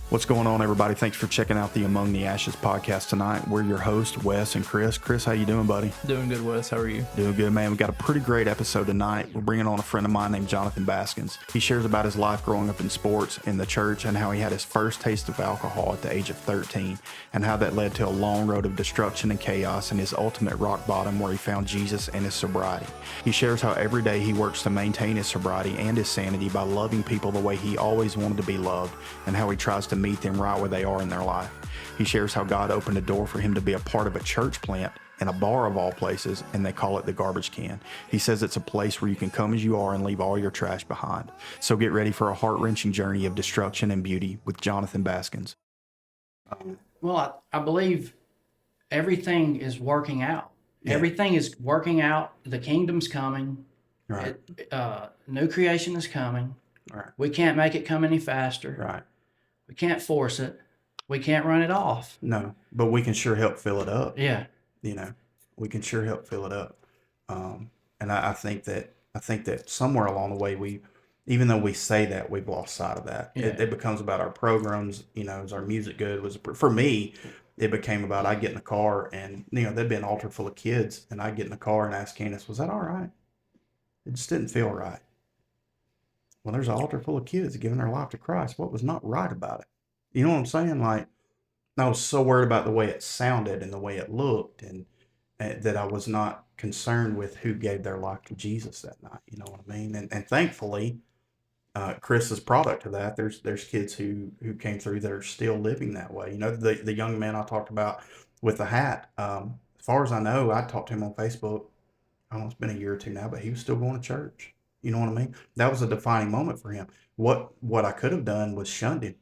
What's going on, everybody? Thanks for checking out the Among the Ashes podcast tonight. We're your hosts, Wes and Chris. Chris, how you doing, buddy? Doing good, Wes. How are you? Doing good, man. We've got a pretty great episode tonight. We're bringing on a friend of mine named Jonathan Baskins. He shares about his life growing up in sports, in the church, and how he had his first taste of alcohol at the age of 13, and how that led to a long road of destruction and chaos and his ultimate rock bottom where he found Jesus and his sobriety. He shares how every day he works to maintain his sobriety and his sanity by loving people the way he always wanted to be loved, and how he tries to meet them right where they are in their life. He shares how God opened a door for him to be a part of a church plant in a bar of all places, and they call it the garbage can. He says it's a place where you can come as you are and leave all your trash behind. So get ready for a heart-wrenching journey of destruction and beauty with Jonathan Baskins. Well, I believe everything is working out. Yeah. Everything is working out. The kingdom's coming. Right. New creation is coming. Right. We can't make it come any faster. Right. We can't force it. We can't run it off. No, but we can sure help fill it up. Yeah. You know, we can sure help fill it up. And I think that somewhere along the way, even though we say that, we've lost sight of that. Yeah. It becomes about our programs. You know, is our music good? For me, it became about I'd get in the car and, you know, there'd be an altar full of kids and I'd get in the car and ask Candace, was that all right? It just didn't feel right. Well, there's an altar full of kids giving their life to Christ. What was not right about it? You know what I'm saying? Like, I was so worried about the way it sounded and the way it looked, and that I was not concerned with who gave their life to Jesus that night. You know what I mean? And thankfully, Chris is product of that. There's kids who came through that are still living that way. You know, the young man I talked about with the hat. As far as I know, I talked to him on Facebook. I don't know, it's been a year or two now, but he was still going to church. You know what I mean? That was a defining moment for him. What I could have done was shunned him,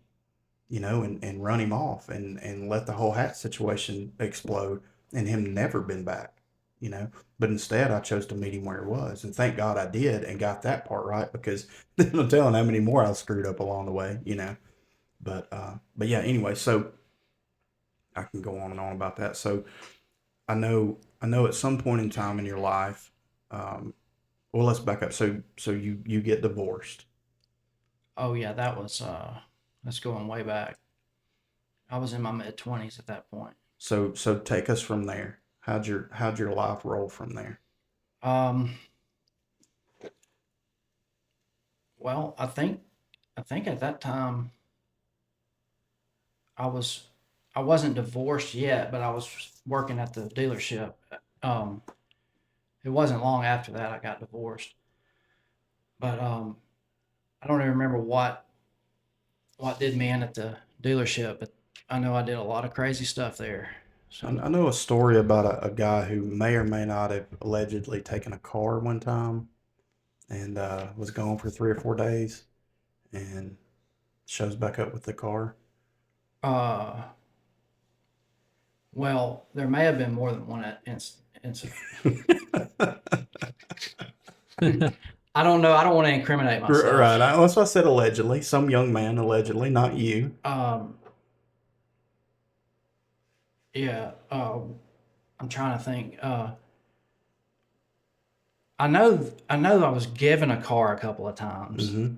you know, and run him off and let the whole hat situation explode and him never been back, you know. But instead, I chose to meet him where he was. And thank God I did and got that part right, because I'm telling how many more I screwed up along the way, you know. But yeah, anyway, so I can go on and on about that. So I know at some point in time in your life, well, let's back up. So you get divorced. Oh yeah, that's going way back. I was in my mid-20s at that point. So take us from there. How'd your life roll from there? Well, I think at that time I wasn't divorced yet, but I was working at the dealership. It wasn't long after that I got divorced. But I don't even remember what did me in at the dealership, but I know I did a lot of crazy stuff there. So I know a story about a guy who may or may not have allegedly taken a car one time and was gone for 3 or 4 days and shows back up with the car. Well, there may have been more than one incident. I don't know. I don't want to incriminate myself. Right. That's why I said allegedly. Some young man, allegedly, not you. Yeah. I'm trying to think. I know I was given a car a couple of times. Mm-hmm.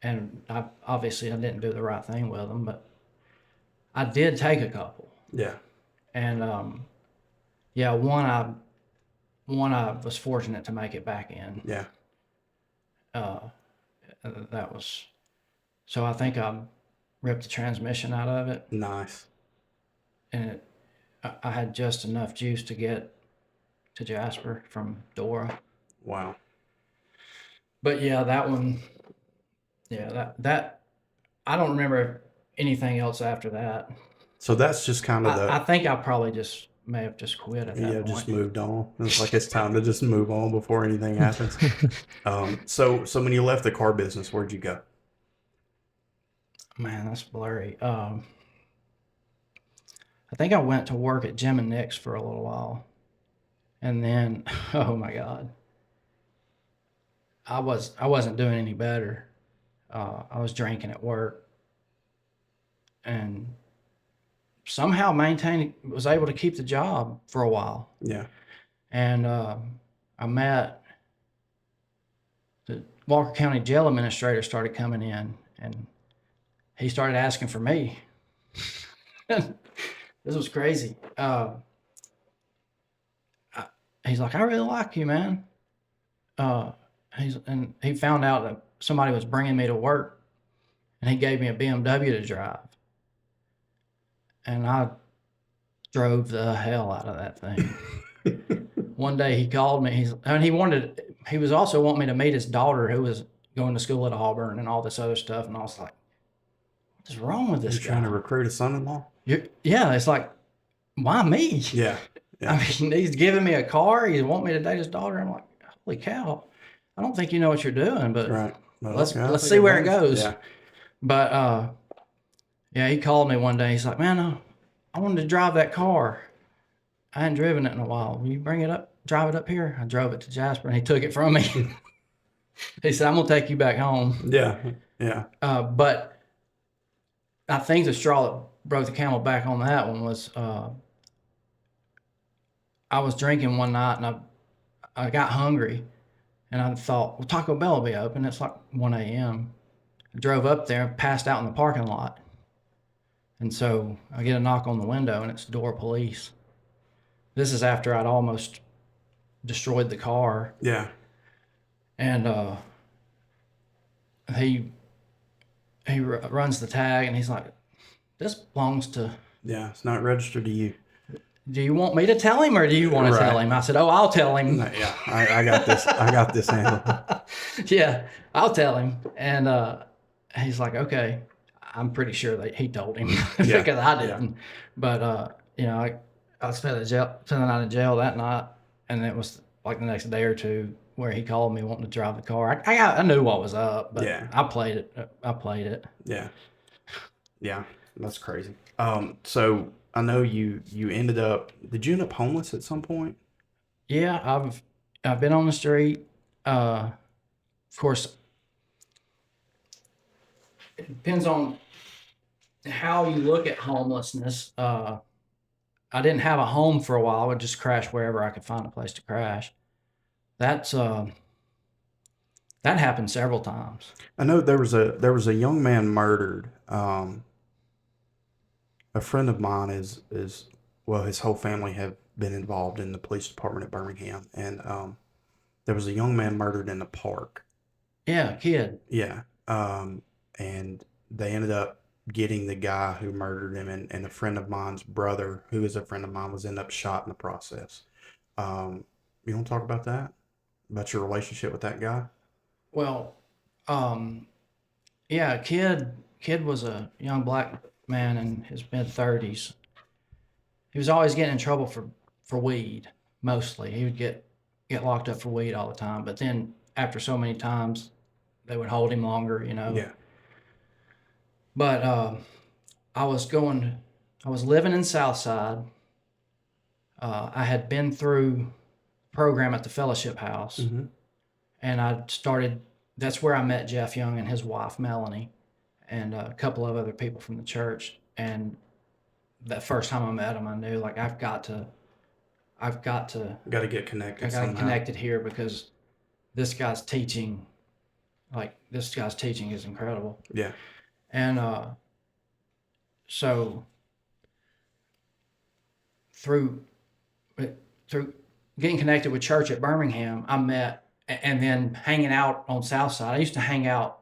And obviously I didn't do the right thing with them, but I did take a couple. Yeah. And yeah, one I was fortunate to make it back in. Yeah. That was, so I think I ripped the transmission out of it. Nice. And I had just enough juice to get to Jasper from Dora. Wow. But yeah, that one, yeah, that I don't remember anything else after that. So that's just kind of I think I probably may have just quit at that point. Yeah, just moved on. It's like it's time to just move on before anything happens. So when you left the car business, where'd you go? Man, that's blurry. I think I went to work at Jim and Nick's for a little while. And then, oh my God, I wasn't doing any better. I was drinking at work and somehow was able to keep the job for a while. Yeah. And I met the Walker County jail administrator started coming in, and he started asking for me. This was crazy. He's like, I really like you, man. And he found out that somebody was bringing me to work, and he gave me a BMW to drive. And I drove the hell out of that thing. One day he called me. He was also wanting me to meet his daughter, who was going to school at Auburn and all this other stuff. And I was like, what is wrong with this You're guy? trying to recruit a son-in-law? Yeah, it's like, why me? Yeah. I mean, he's giving me a car. He wants me to date his daughter. I'm like, holy cow! I don't think you know what you're doing, but Right. Well, let's see where it goes. Yeah. But yeah, he called me one day. He's like, man, I wanted to drive that car. I hadn't driven it in a while. Will you drive it up here? I drove it to Jasper, and he took it from me. He said, I'm gonna take you back home. Yeah. Yeah. But I think the straw that broke the camel back on that one was I was drinking one night, and I got hungry, and I thought, well, Taco Bell will be open. It's like 1 a.m. I drove up there, passed out in the parking lot. And so I get a knock on the window, and it's Door Police. This is after I'd almost destroyed the car. Yeah. And he runs the tag, and he's like, this belongs to... Yeah, it's not registered to you. Do you want me to tell him, or do you want to tell him? I said, oh, I'll tell him. Yeah, I got this. I got this handled. Yeah, I'll tell him. And he's like, okay. I'm pretty sure that he told him because I didn't. Yeah. But, I spent the night in jail that night, and it was like the next day or two where he called me wanting to drive the car. I knew what was up, but I played it. Yeah. Yeah, that's crazy. So I know you ended up. Did you end up homeless at some point? Yeah, I've been on the street. Of course, it depends on how you look at homelessness. I didn't have a home for a while. I would just crash wherever I could find a place to crash. That happened several times. I know there was a young man murdered. A friend of mine is his whole family have been involved in the police department at Birmingham, and there was a young man murdered in the park. Yeah, kid. Yeah. And they ended up getting the guy who murdered him, and a friend of mine's brother, who is a friend of mine, was ended up shot in the process. You want to talk about that? About your relationship with that guy? Well, yeah, kid was a young black man in his mid-30s. He was always getting in trouble for weed, mostly. He would get locked up for weed all the time, but then after so many times, they would hold him longer, Yeah. But I was living in Southside. I had been through a program at the Fellowship House, and that's where I met Jeff Young and his wife, Melanie, and a couple of other people from the church. And that first time I met them, I knew, like, I've got to get connected. I got to get connected here, because this guy's teaching is incredible. Yeah. And so through getting connected with church at Birmingham, I met, and then hanging out on Southside. I used to hang out.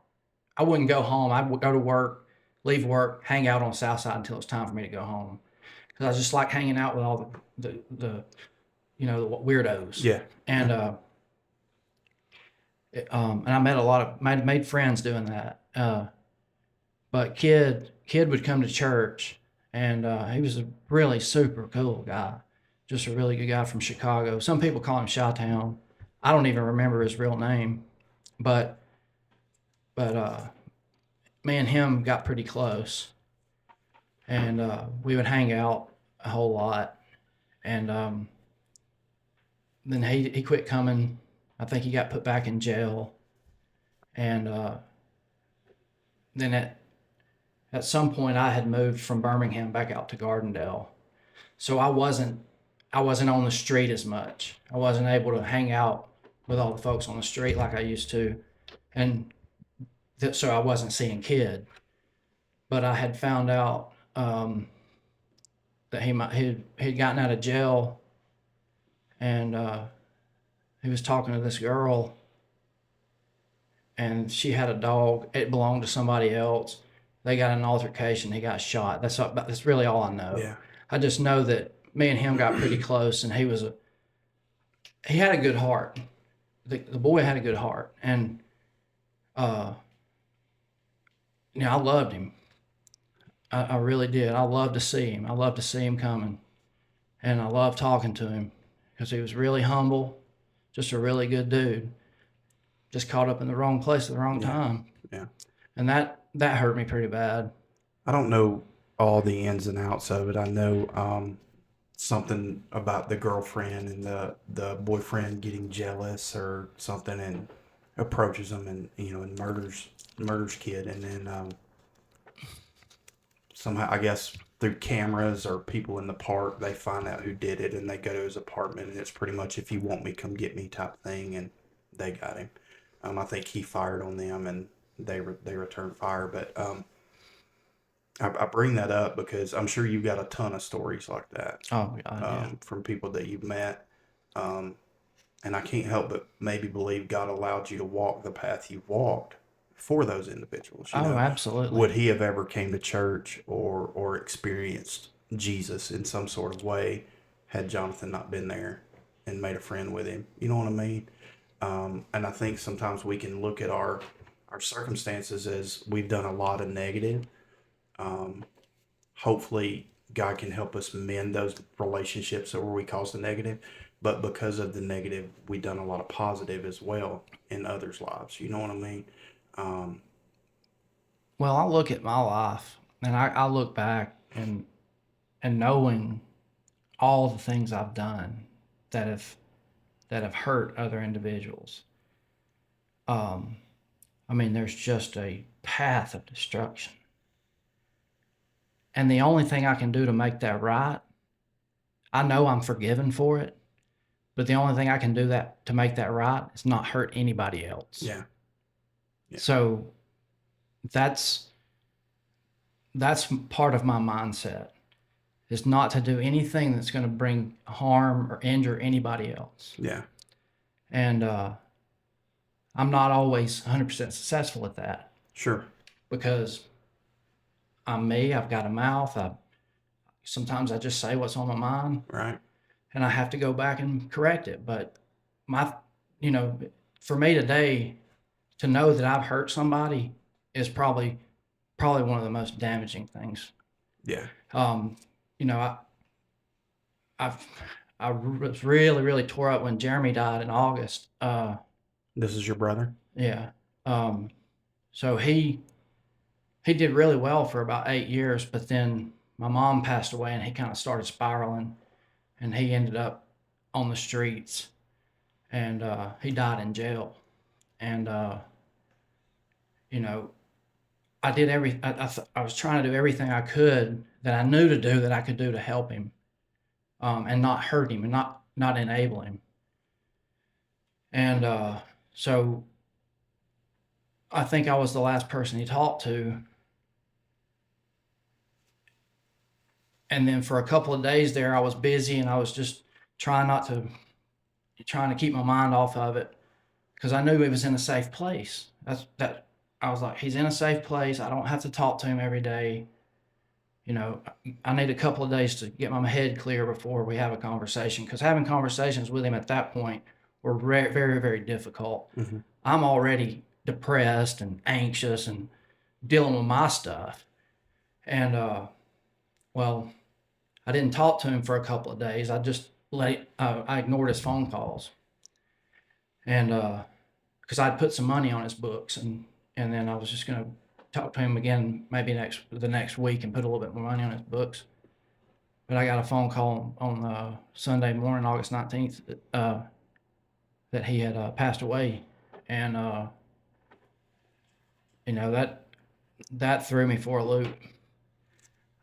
I wouldn't go home. I would go to work, leave work, hang out on Southside until it was time for me to go home, because I just like hanging out with all the the weirdos. Yeah. And and I met made friends doing that. But kid would come to church, and he was a really super cool guy, just a really good guy from Chicago. Some people call him Chi-Town. I don't even remember his real name, but me and him got pretty close, and we would hang out a whole lot. And then he quit coming. I think he got put back in jail, and then at some point I had moved from Birmingham back out to Gardendale, so I wasn't on the street as much. I wasn't able to hang out with all the folks on the street like I used to, and so I wasn't seeing kid. but I had found out that he'd gotten out of jail, and he was talking to this girl, and she had a dog. It belonged to somebody else. They got in an altercation. He got shot. That's really all I know. Yeah. I just know that me and him got pretty close, and he had a good heart. The boy had a good heart, and I loved him. I really did. I loved to see him. I loved to see him coming, and I loved talking to him because he was really humble, just a really good dude. Just caught up in the wrong place at the wrong time. Yeah. And that hurt me pretty bad. I don't know all the ins and outs of it. I know something about the girlfriend and the boyfriend getting jealous or something and approaches him and murders kid, and then somehow, I guess through cameras or people in the park, they find out who did it, and they go to his apartment, and it's pretty much, if you want me, come get me type thing, and they got him. I think he fired on them, and they returned fire. But I bring that up because I'm sure you've got a ton of stories like that. Oh, God, yeah. From people that you've met. And I can't help but maybe believe God allowed you to walk the path you walked for those individuals. Absolutely. Would he have ever came to church or experienced Jesus in some sort of way had Jonathan not been there and made a friend with him? You know what I mean? And I think sometimes we can look at our circumstances as we've done a lot of negative. Hopefully God can help us mend those relationships where we cause the negative. But because of the negative, we've done a lot of positive as well in others' lives. You know what I mean? Well, I look at my life, and I look back and knowing all the things I've done that have hurt other individuals. I mean, there's just a path of destruction. And the only thing I can do to make that right, I know I'm forgiven for it, but the only thing I can do to make that right is not hurt anybody else. Yeah. So that's part of my mindset, is not to do anything that's going to bring harm or injure anybody else. Yeah. And I'm not always 100% successful at that. Sure. Because I'm me. I've got a mouth. Sometimes I just say what's on my mind. Right. And I have to go back and correct it. But for me today, to know that I've hurt somebody is probably one of the most damaging things. Yeah. I was really, really tore up when Jeremy died in August. This is your brother? Yeah. So he did really well for about 8 years, but then my mom passed away, and he kind of started spiraling, and he ended up on the streets, and he died in jail. And I did I was trying to do everything I could that I knew to do, that I could do to help him, and not hurt him, and not enable him. And so I think I was the last person he talked to. And then for a couple of days there, I was busy, and I was just trying to keep my mind off of it, because I knew he was in a safe place. I was like, he's in a safe place. I don't have to talk to him every day. I need a couple of days to get my head clear before we have a conversation, because having conversations with him at that point were very, very, very difficult. Mm-hmm. I'm already depressed and anxious and dealing with my stuff. And, I didn't talk to him for a couple of days. I just I ignored his phone calls. And, because I'd put some money on his books, and then I was just going to talk to him again maybe the next week and put a little bit more money on his books. But I got a phone call on Sunday morning, August 19th, that he had passed away. And, that threw me for a loop.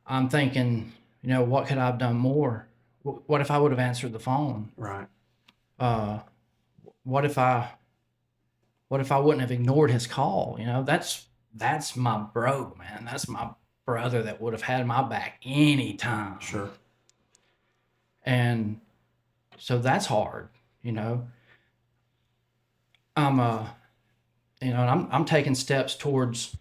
I'm thinking, what could I have done more? What if I would have answered the phone? Right. What if I wouldn't have ignored his call? That's my bro, man. That's brother that would have had my back anytime. Sure. And so that's hard, you know. I'm and I'm taking steps towards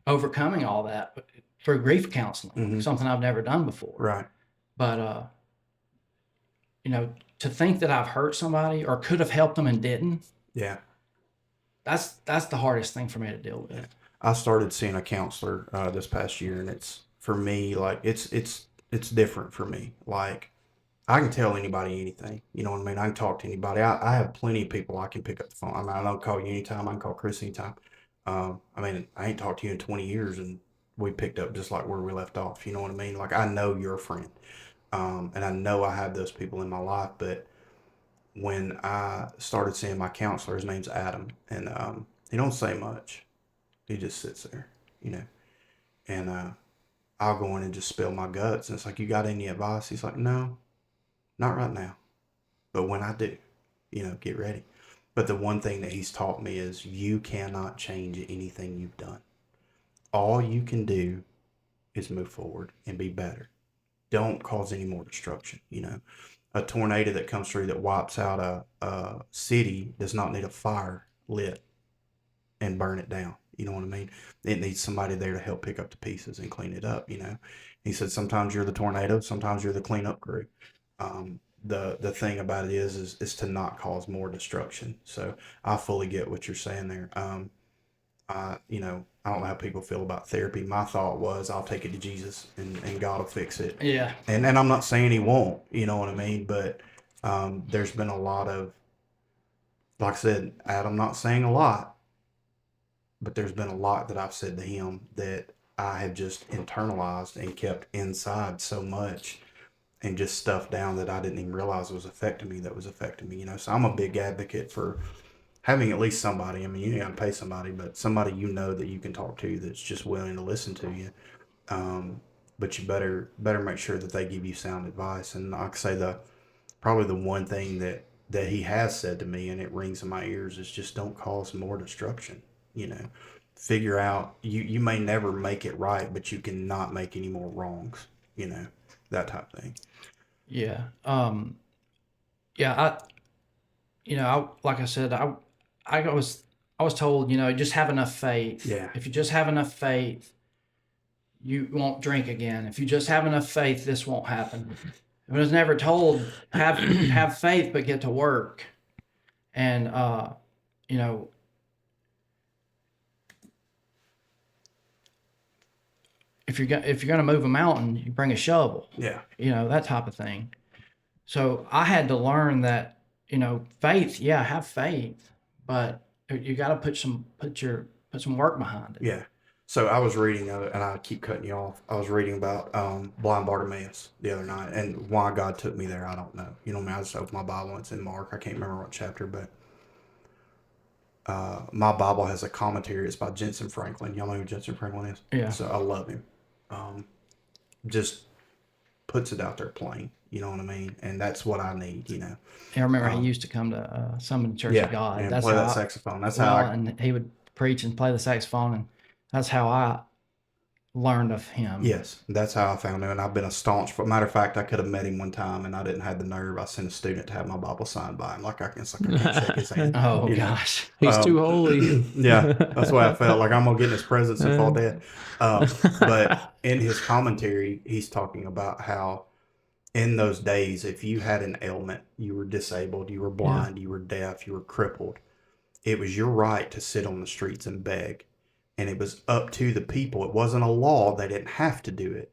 overcoming all that through grief counseling, something I've never done before. Right. But to think that I've hurt somebody or could have helped them and didn't. Yeah. That's the hardest thing for me to deal with. I started seeing a counselor this past year, and it's for me like it's different for me. Like I can tell anybody anything. You know what I mean? I can talk to anybody. I have plenty of people I can pick up the phone. I mean, I don't call you anytime. I can call Chris anytime. I mean, I ain't talked to you in 20 years, and we picked up just like where we left off. You know what I mean? Like I know you're a friend, and I know I have those people in my life. But when I started seeing my counselor, his name's Adam, and he don't say much. He just sits there, you know, and I'll go in and just spill my guts, and it's like, you got any advice? He's like, no, not right now, but when I do, you know, get ready. But the one thing that he's taught me is you cannot change anything you've done. All you can do is move forward and be better. Don't cause any more destruction. You know, a tornado that comes through that wipes out a city does not need a fire lit and burn it down. You know what I mean? It needs somebody there to help pick up the pieces and clean it up. You know, he said sometimes you're the tornado, sometimes you're the cleanup crew. The thing about it is to not cause more destruction. So I fully get what you're saying there. You know, I don't know how people feel about therapy. My thought was I'll take it to Jesus and God will fix it. Yeah. And I'm not saying he won't, you know what I mean? But there's been a lot of, like I said, Adam, not saying a lot, but there's been a lot that I've said to him that I have just internalized and kept inside so much and just stuffed down that I didn't even realize was affecting me, you know. So I'm a big advocate for having at least somebody. I mean, you got to pay somebody, but somebody you know that you can talk to that's just willing to listen to you. But you better make sure that they give you sound advice. And like I say, probably the one thing that he has said to me, and it rings in my ears, is just don't cause more destruction. You know, figure out you may never make it right, but you cannot make any more wrongs. You know, that type of thing. Yeah. Yeah. Like I said, I was told, just have enough faith. Yeah. If you just have enough faith, you won't drink again. If you just have enough faith, this won't happen. I was never told have faith, but get to work. And if you're gonna move a mountain, you bring a shovel. Yeah. That type of thing. So I had to learn that faith. Yeah, have faith, but you got to put some work behind it. Yeah. So I was reading, and I keep cutting you off. I was reading about blind Bartimaeus the other night, and why God took me there, I don't know. You know, I just opened my Bible, and it's in Mark. I can't remember what chapter, but my Bible has a commentary. It's by Jensen Franklin. Y'all know who Jensen Franklin is? Yeah. So I love him. Just puts it out there plain. You know what I mean? And that's what I need. You know. I remember he used to come to Summon Church of God. And play that saxophone. That's how. And he would preach and play the saxophone, and that's how I learned of him. Yes, that's how I found him, and I've been a staunch. Matter of fact, I could have met him one time, and I didn't have the nerve. I sent a student to have my Bible signed by him. I can't shake his hand. Oh gosh, he's too holy. Yeah, that's why I felt like I'm gonna get in his presence and fall dead. But in his commentary, he's talking about how in those days, if you had an ailment, you were disabled, you were blind, you were deaf, you were crippled, it was your right to sit on the streets and beg. And it was up to the people. It wasn't a law. They didn't have to do it.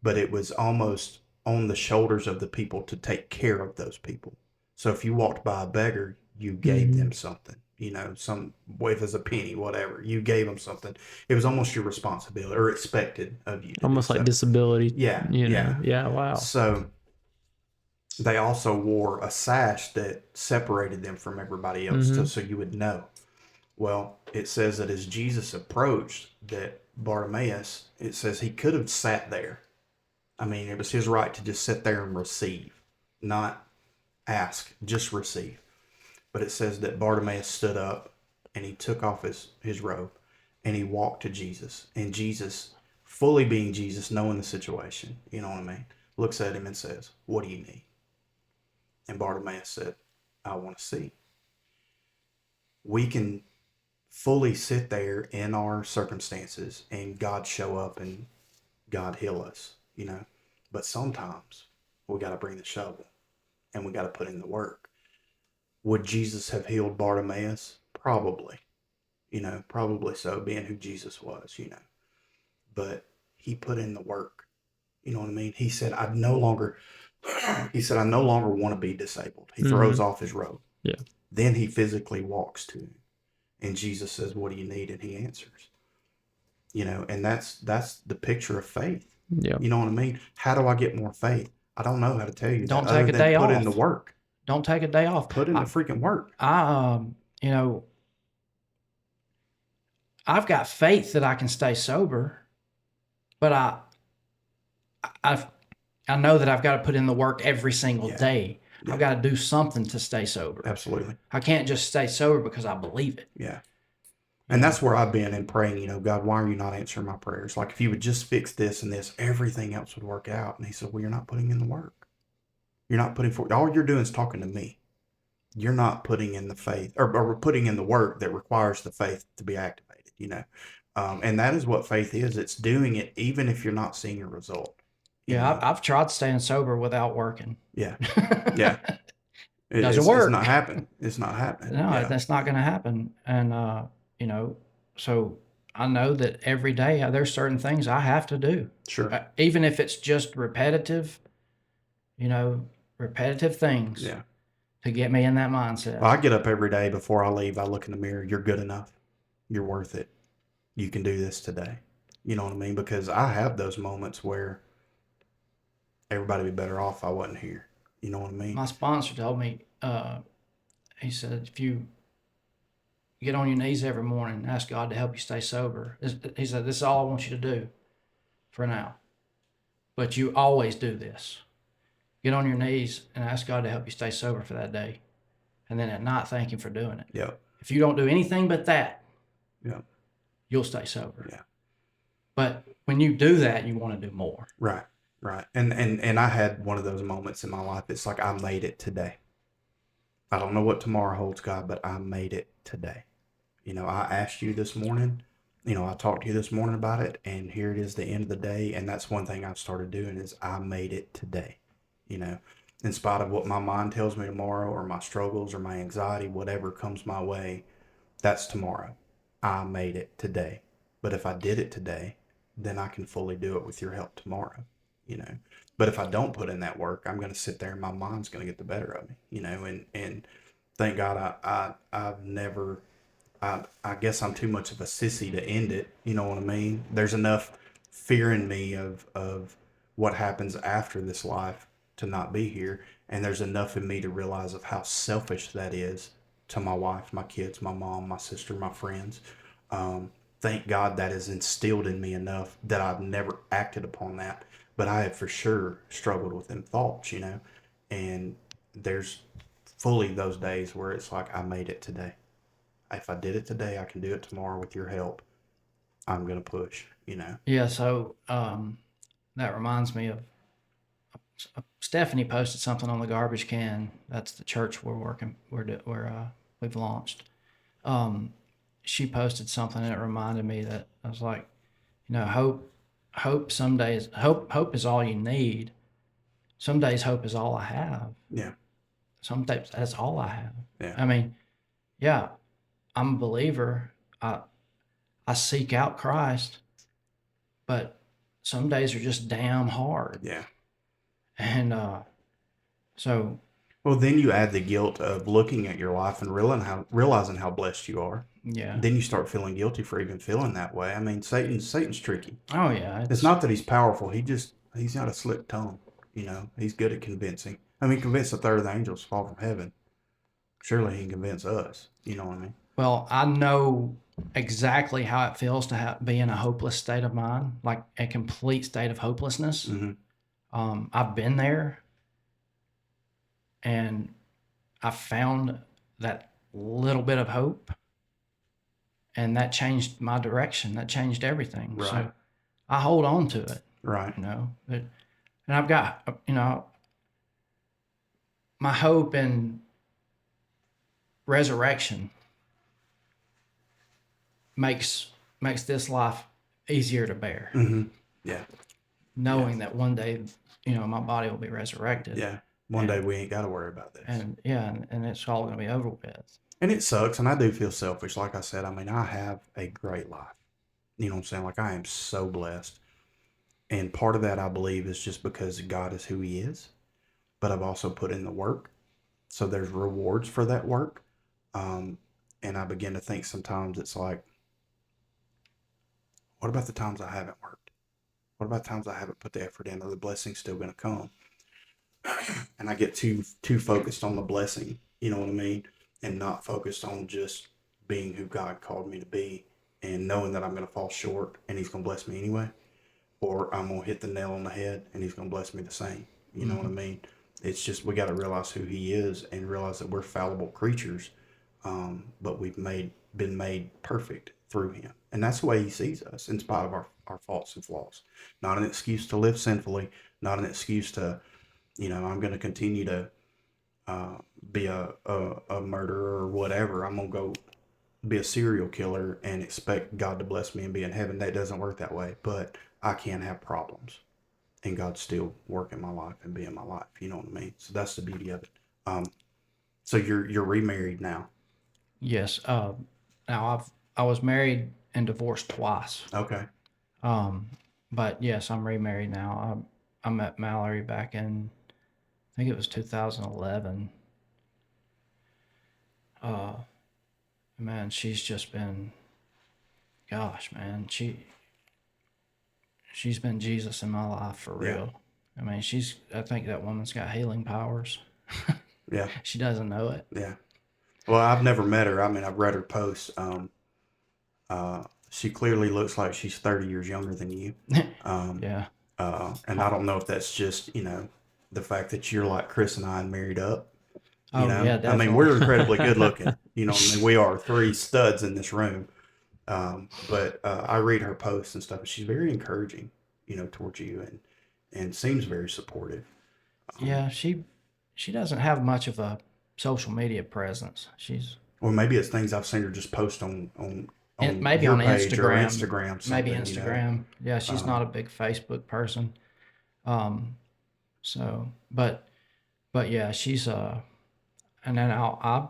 But it was almost on the shoulders of the people to take care of those people. So if you walked by a beggar, you gave them something. If it was a penny, whatever. You gave them something. It was almost your responsibility or expected of you. Almost like disability. Yeah. Yeah, wow. So they also wore a sash that separated them from everybody else so you would know. Well, it says that as Jesus approached that Bartimaeus, it says he could have sat there. I mean, it was his right to just sit there and receive, not ask, just receive. But it says that Bartimaeus stood up and he took off his robe and he walked to Jesus. And Jesus fully being Jesus, knowing the situation, you know what I mean, looks at him and says, "What do you need?" And Bartimaeus said, "I want to see." We can fully sit there in our circumstances and God show up and God heal us, you know. But sometimes we got to bring the shovel and we got to put in the work. Would Jesus have healed Bartimaeus? Probably, you know, probably so, being who Jesus was, you know. But he put in the work, you know what I mean? He said, I no longer want to be disabled. He throws off his robe. Yeah. Then he physically walks to him. And Jesus says, "What do you need?" And he answers. You know, and that's the picture of faith. Yeah. You know what I mean? How do I get more faith? I don't know how to tell you Don't that take other a than day put off. in the work. Don't take a day off. Put in the freaking work. You know, I've got faith that I can stay sober, but I know that I've got to put in the work every single day. Yeah. I've got to do something to stay sober. Absolutely. I can't just stay sober because I believe it. Yeah. And that's where I've been in praying, you know, God, why are you not answering my prayers? Like, if you would just fix this and this, everything else would work out. And he said, well, you're not putting in the work. You're not putting forth. All you're doing is talking to me. You're not putting in the faith or putting in the work that requires the faith to be activated, you know. And that is what faith is. It's doing it even if you're not seeing a result. Yeah, I've tried staying sober without working. Yeah. Yeah. It doesn't work. It's not happening. It's not happening. No, that's not going to happen. And, you know, so I know that every day there's certain things I have to do. Sure. Even if it's just repetitive, you know, repetitive things. Yeah. To get me in that mindset. Well, I get up every day before I leave. I look in the mirror. You're good enough. You're worth it. You can do this today. You know what I mean? Because I have those moments where everybody would be better off if I wasn't here. You know what I mean? My sponsor told me, he said, if you get on your knees every morning and ask God to help you stay sober, he said, this is all I want you to do for now. But you always do this. Get on your knees and ask God to help you stay sober for that day. And then at night, thank him for doing it. Yeah. If you don't do anything but that, yeah, you'll stay sober. Yeah. But when you do that, you want to do more. Right. Right. And I had one of those moments in my life. It's like I made it today. I don't know what tomorrow holds, God, but I made it today. You know, I asked you this morning, you know, I talked to you this morning about it, and here it is, the end of the day. And that's one thing I've started doing is I made it today. You know, in spite of what my mind tells me tomorrow or my struggles or my anxiety, whatever comes my way, that's tomorrow. I made it today. But if I did it today, then I can fully do it with your help tomorrow, you know. But if I don't put in that work, I'm going to sit there and my mind's going to get the better of me, you know. And thank God I've never, I guess I'm too much of a sissy to end it, you know what I mean? There's enough fear in me of what happens after this life to not be here, and there's enough in me to realize of how selfish that is to my wife, my kids, my mom, my sister, my friends. Thank God that is instilled in me enough that I've never acted upon that, but I have for sure struggled with them thoughts, you know. And there's fully those days where it's like, I made it today. If I did it today, I can do it tomorrow with your help. I'm gonna push, you know. Yeah, so that reminds me of Stephanie posted something on the garbage can. That's the church we've launched. She posted something and it reminded me that I was like, you know, hope some days hope is all you need. Some days hope is all I have. Yeah. Some days that's all I have. Yeah. I mean, yeah, I'm a believer. I seek out Christ, but some days are just damn hard. Yeah. And so. Well, then you add the guilt of looking at your life and realizing how blessed you are. Yeah. Then you start feeling guilty for even feeling that way. I mean, Satan's tricky. Oh yeah. It's not that he's powerful. He's got a slick tongue. You know, he's good at convincing. I mean, convince a third of the angels to fall from heaven. Surely he can convince us. You know what I mean? Well, I know exactly how it feels to be in a hopeless state of mind, like a complete state of hopelessness. Mm-hmm. I've been there, and I found that little bit of hope, and that changed my direction. That changed everything. Right. So I hold on to it, Right. and I've got, my hope in resurrection makes this life easier to bear, Mm-hmm. Yeah. knowing that one day, my body will be resurrected. Yeah. One day we ain't got to worry about this. And and it's all going to be over with. And it sucks. And I do feel selfish. Like I said, I mean, I have a great life. You know what I'm saying? Like, I am so blessed. And part of that, I believe, is just because God is who he is. But I've also put in the work. So there's rewards for that work. And I begin to think sometimes it's like, what about the times I haven't worked? What about times I haven't put the effort in? Are the blessings still going to come? And I get too focused on the blessing, you know what I mean? And not focused on just being who God called me to be and knowing that I'm going to fall short and he's going to bless me anyway. Or I'm going to hit the nail on the head and he's going to bless me the same. You know what I mean? It's just, we got to realize who he is and realize that we're fallible creatures. But been made perfect through him. And that's the way he sees us in spite of our faults and flaws. Not an excuse to live sinfully, not an excuse to, I'm going to continue to be a murderer or whatever. I'm going to go be a serial killer and expect God to bless me and be in heaven. That doesn't work that way. But I can have problems and God's still work in my life and be in my life. You know what I mean? So that's the beauty of it. So you're remarried now. Yes. Now I was married and divorced twice. Okay. But yes, I'm remarried now. I met Mallory back in, I think it was 2011. Man, she's just been, gosh, man, she's been Jesus in my life for real. I mean, I think that woman's got healing powers. Yeah. She doesn't know it. Yeah. Well, I've never met her. I mean, I've read her posts. She clearly looks like she's 30 years younger than you. Yeah. And I don't know if that's just, the fact that you're like Chris and I and married up. Oh, yeah, I definitely. mean, we're incredibly good looking. You know, I mean, we are three studs in this room. But I read her posts and stuff, and she's very encouraging, towards you and seems very supportive. Yeah, she doesn't have much of a social media presence. Or maybe it's things I've seen her just post on Maybe your on page or Instagram. Instagram. Maybe Something, Instagram. Yeah, she's not a big Facebook person. So, but yeah, she's and then I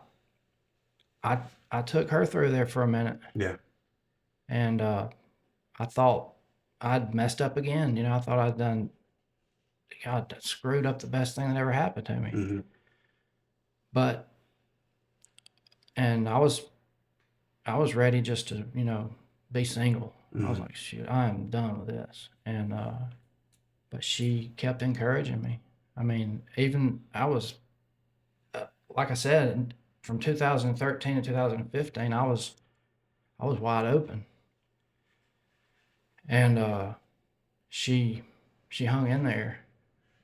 took her through there for a minute, Yeah. and I thought I'd messed up again. I thought I'd done, God, that screwed up the best thing that ever happened to me. Mm-hmm. But and I was ready just to be single. Mm-hmm. I was like, shoot, I am done with this. And but she kept encouraging me. I mean, even I was like I said, from 2013 to 2015, I was wide open. And she hung in there.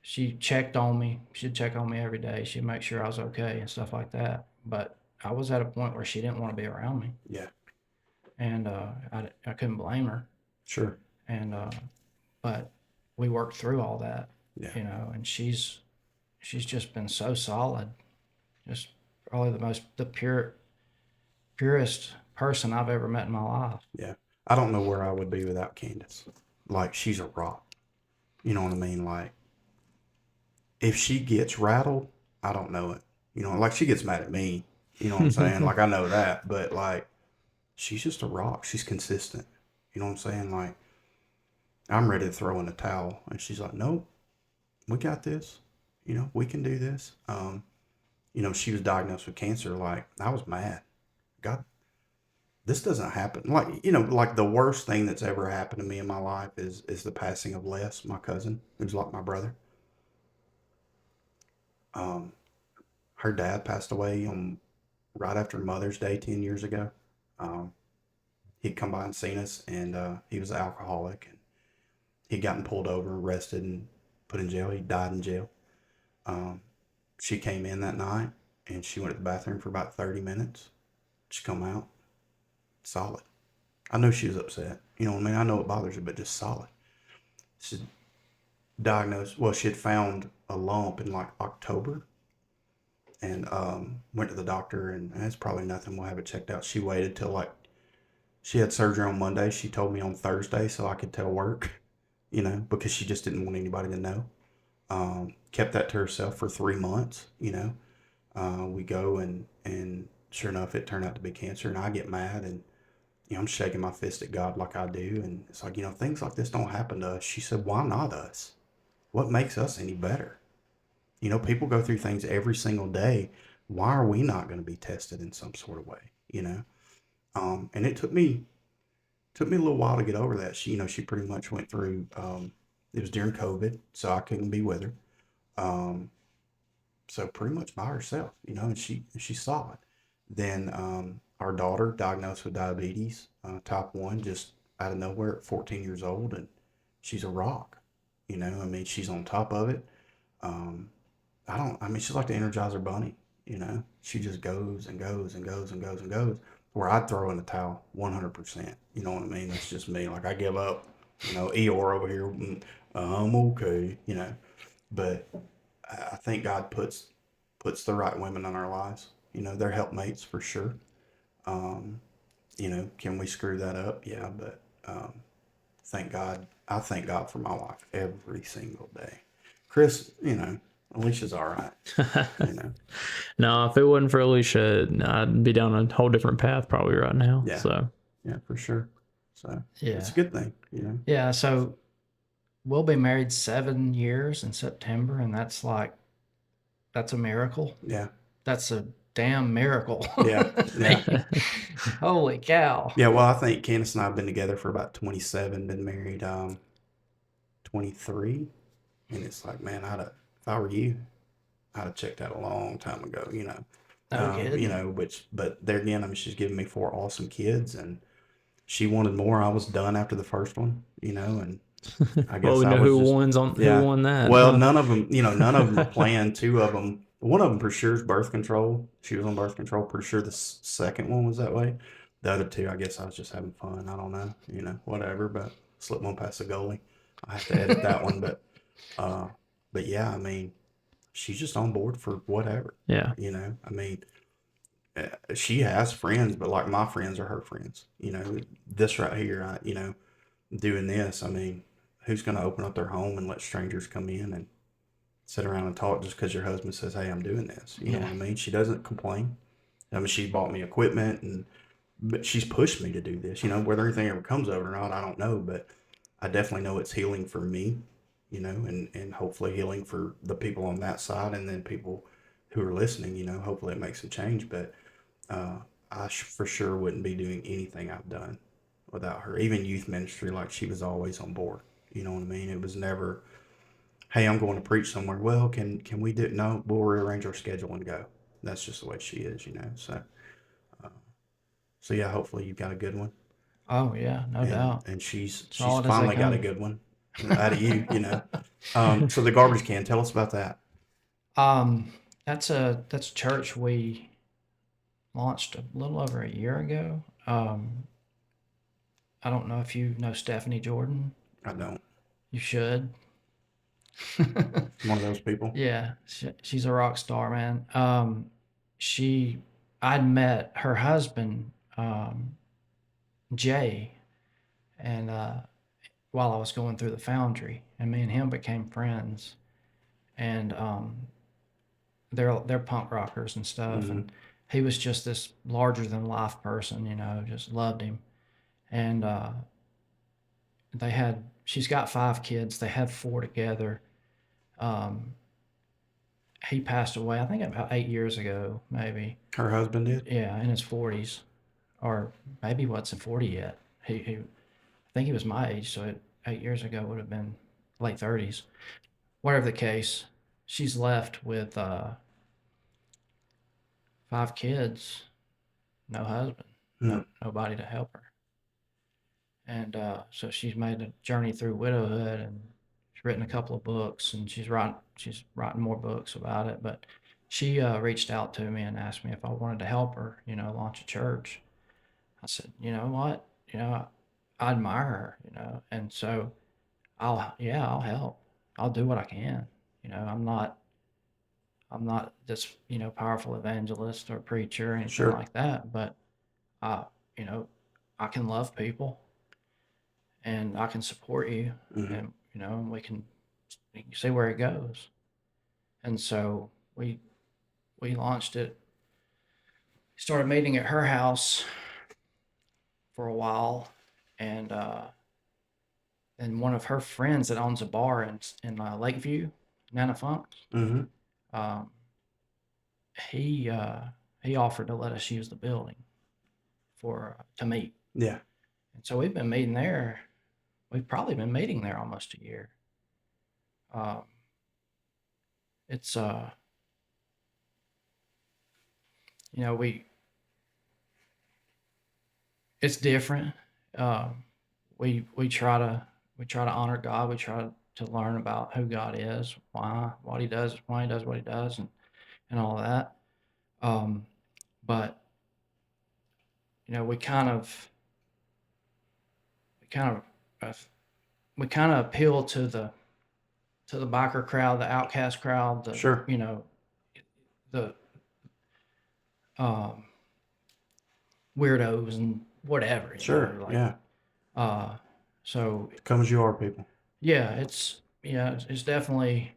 She checked on me. She'd check on me every day. She'd make sure I was okay and stuff like that. But I was at a point where she didn't want to be around me. Yeah. And I couldn't blame her. Sure. And but we worked through all that. Yeah. And she's just been so solid. Just probably the purest person I've ever met in my life. Yeah. I don't know where I would be without Candace. Like, she's a rock. You know what I mean? Like, if she gets rattled, I don't know it. Like, she gets mad at me. You know what I'm saying? Like, I know that. But, like, she's just a rock. She's consistent. You know what I'm saying? Like, I'm ready to throw in a towel. And she's like, nope, we got this. We can do this. She was diagnosed with cancer. Like, I was mad. God, this doesn't happen. Like, like the worst thing that's ever happened to me in my life is the passing of Les, my cousin, who's like my brother. Her dad passed away right after Mother's Day 10 years ago. He'd come by and seen us, and he was an alcoholic, and he'd gotten pulled over, arrested, and put in jail. He died in jail. She came in that night, and she went to the bathroom for about 30 minutes. She come out, solid. I know she was upset. You know what I mean? I know it bothers her, but just solid. She's diagnosed. Well, she had found a lump in like October, and went to the doctor, and it's probably nothing. We'll have it checked out. She waited till like she had surgery on Monday. She told me on Thursday so I could tell work, because she just didn't want anybody to know. Kept that to herself for 3 months. We go and sure enough, it turned out to be cancer, and I get mad, and I'm shaking my fist at God like I do, and it's like, things like this don't happen to us. She said, why not us? What makes us any better? People go through things every single day. Why are we not going to be tested in some sort of way? And it took me a little while to get over that. She pretty much went through. It was during COVID, so I couldn't be with her. So pretty much by herself, and she saw it. Then our daughter diagnosed with diabetes, type 1, just out of nowhere at 14 years old, and she's a rock. She's on top of it. She's like the Energizer Bunny. She just goes and goes and goes and goes and goes. Where I'd throw in the towel 100%. You know what I mean? That's just me. Like I give up. Eeyore over here. I'm okay. But I think God puts the right women in our lives. They're helpmates for sure. Can we screw that up? Yeah, but thank God. I thank God for my wife every single day. Chris, Alicia's all right. No, if it wasn't for Alicia, I'd be down a whole different path probably right now. Yeah. So Yeah, for sure. So Yeah. it's a good thing. Yeah. So we'll be married 7 years in September, and that's a miracle. Yeah. That's a damn miracle. Yeah. Yeah. Holy cow. Yeah. Well, I think Candace and I have been together for about 27, been married 23. And it's like, man, if I were you, I'd have checked out a long time ago, No kidding. But there again, she's given me 4 awesome kids, and she wanted more. I was done after the first one, and I guess well, we I know was who just, who won that. well, huh? none of them were planned. 2 of them, one of them for sure is birth control. She was on birth control. Pretty sure the second one was that way. The other 2, I guess I was just having fun. I don't know, whatever, but slipped one past the goalie. I have to edit that one, but yeah, she's just on board for whatever. Yeah. She has friends, but like my friends are her friends. This right here, doing this. Who's going to open up their home and let strangers come in and sit around and talk just because your husband says, "Hey, I'm doing this." You know what I mean? She doesn't complain. She bought me equipment, but she's pushed me to do this. Whether anything ever comes of it or not, I don't know, but I definitely know it's healing for me. And hopefully healing for the people on that side, and then people who are listening, hopefully it makes a change. But for sure wouldn't be doing anything I've done without her. Even youth ministry, like she was always on board. You know what I mean? It was never, hey, I'm going to preach somewhere. Well, can we do it? No, we'll rearrange our schedule and go. That's just the way she is, So yeah, hopefully you've got a good one. Oh yeah, no doubt. And she's Solid as they finally got a come. good one out of you, So the garbage can, tell us about that. That's a church we launched a little over a year ago. I don't know if you know Stephanie Jordan. I don't. You should. One of those people. Yeah, she's a rock star, man. I'd met her husband, Jay, and while I was going through the foundry, and me and him became friends, and they're punk rockers and stuff, and he was just this larger than life person, just loved him, and she's got 5 kids. They had 4 together. He passed away, I think about 8 years ago, maybe. Her husband did? Yeah, in his 40s, or maybe he wasn't 40 yet. I think he was my age, so 8 years ago would have been late 30s. Whatever the case, she's left with 5 kids, no husband, nobody to help her. And so she's made a journey through widowhood, and she's written a couple of books, and she's writing more books about it. But she reached out to me and asked me if I wanted to help her, launch a church. I said, you know what, I admire her, and so I'll help. I'll do what I can. I'm not this, powerful evangelist or preacher or anything Sure. like that, but I, you know, I can love people and I can support you, Hmm. and we can see where it goes. And so we launched it. Started meeting at her house for a while, and one of her friends that owns a bar in Lakeview, Nana Funk's, Hmm. um, he he offered to let us use the building for to meet. Yeah. And so we've been meeting there. We've probably been meeting there almost a year. Um, it's you know we it's different. Um, we try to honor God. We try to learn about who God is, why He does what He does, and all that. Um, but we kind of uh, we kind of appeal to the biker crowd, the outcast crowd, Sure. the um, weirdos and whatever, Sure. like Yeah. uh, so Come as you are, people. yeah, it's definitely,